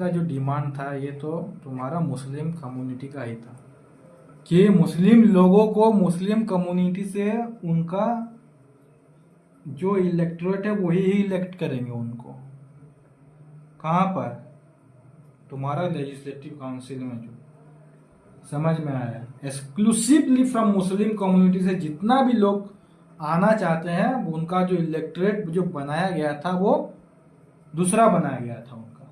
का जो डिमांड था ये तो तुम्हारा मुस्लिम कम्युनिटी का ही था कि मुस्लिम लोगों को मुस्लिम कम्युनिटी से उनका जो इलेक्टोरेट है वही ही इलेक्ट करेंगे उनको। कहाँ पर? तुम्हारा लेजिस्लेटिव काउंसिल में। जो समझ में आया, एक्सक्लूसिवली फ्रॉम मुस्लिम कम्युनिटी से जितना भी लोग आना चाहते हैं उनका जो इलेक्टोरेट जो बनाया गया था वो दूसरा बनाया गया था उनका।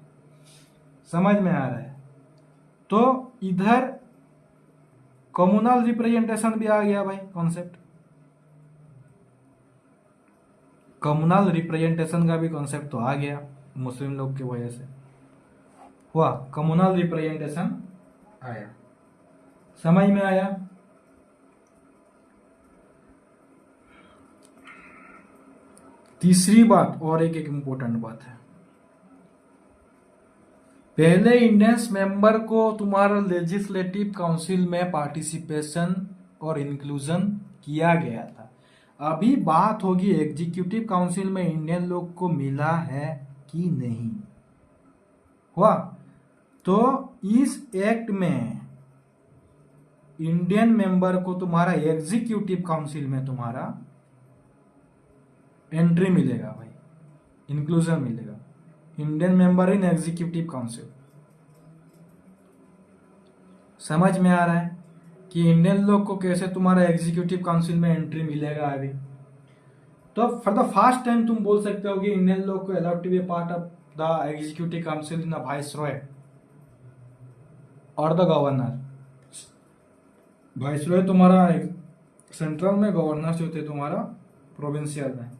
समझ में आ रहा है? तो इधर कम्युनल रिप्रेजेंटेशन भी आ गया भाई कॉन्सेप्ट। कम्युनल रिप्रेजेंटेशन का भी कॉन्सेप्ट तो आ गया मुस्लिम लोग की वजह से हुआ। कम्युनल रिप्रेजेंटेशन आया। समझ में आया? तीसरी बात और एक इंपॉर्टेंट बात है, पहले इंडियंस मेंबर को तुम्हारा लेजिस्लेटिव काउंसिल में पार्टिसिपेशन और इंक्लूजन किया गया था। अभी बात होगी एग्जीक्यूटिव काउंसिल में इंडियन लोग को मिला है कि नहीं हुआ। तो इस एक्ट में इंडियन मेंबर को तुम्हारा एग्जीक्यूटिव काउंसिल में तुम्हारा एंट्री मिलेगा भाई, इंक्लूजन मिलेगा। Indian member in executive council. समझ में आ रहा है कि इंडियन लोग को कैसे तुम्हारा एग्जीक्यूटिव काउंसिल में एंट्री मिलेगा अभी। तो फॉर द फर्स्ट टाइम तुम बोल सकते हो कि इंडियन लोग को allowed to be part of the executive council in the viceroy और द गवर्नर। वाइसरॉय तुम्हारा सेंट्रल में, गवर्नर जो थे तुम्हारा प्रोविंशियल में।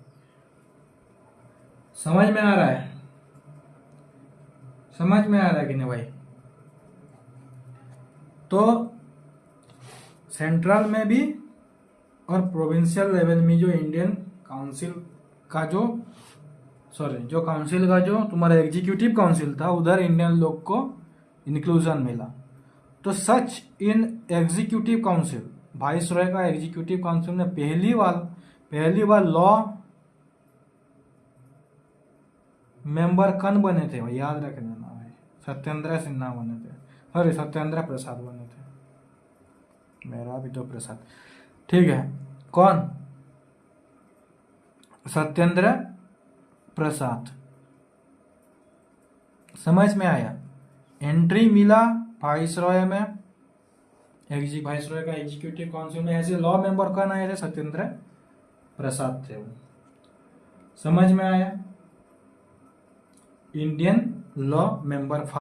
समझ में आ रहा है? समझ में आ रहा है कि नहीं भाई? तो सेंट्रल में भी और प्रोविंशियल लेवल में जो इंडियन काउंसिल का जो काउंसिल का जो तुम्हारा एग्जीक्यूटिव काउंसिल था उधर इंडियन लोग को इंक्लूजन मिला। तो सच इन एग्जीक्यूटिव काउंसिल, वाइसरॉय का एग्जीक्यूटिव काउंसिल में पहली बार लॉ मेंबर कौन बने थे भाई? याद रख लेना भाई, सत्येंद्र सिन्हा बने थे। सॉरी, सत्येंद्र प्रसाद बने थे। मेरा भी तो प्रसाद, ठीक है। कौन? सत्येंद्र प्रसाद। समझ में आया? एंट्री मिला वाइसरॉय में, वाइसरॉय का एग्जीक्यूटिव काउंसिल में। ऐसे लॉ मेंबर कौन आए थे? सत्येंद्र प्रसाद थे वो। समझ में आया? Indian law member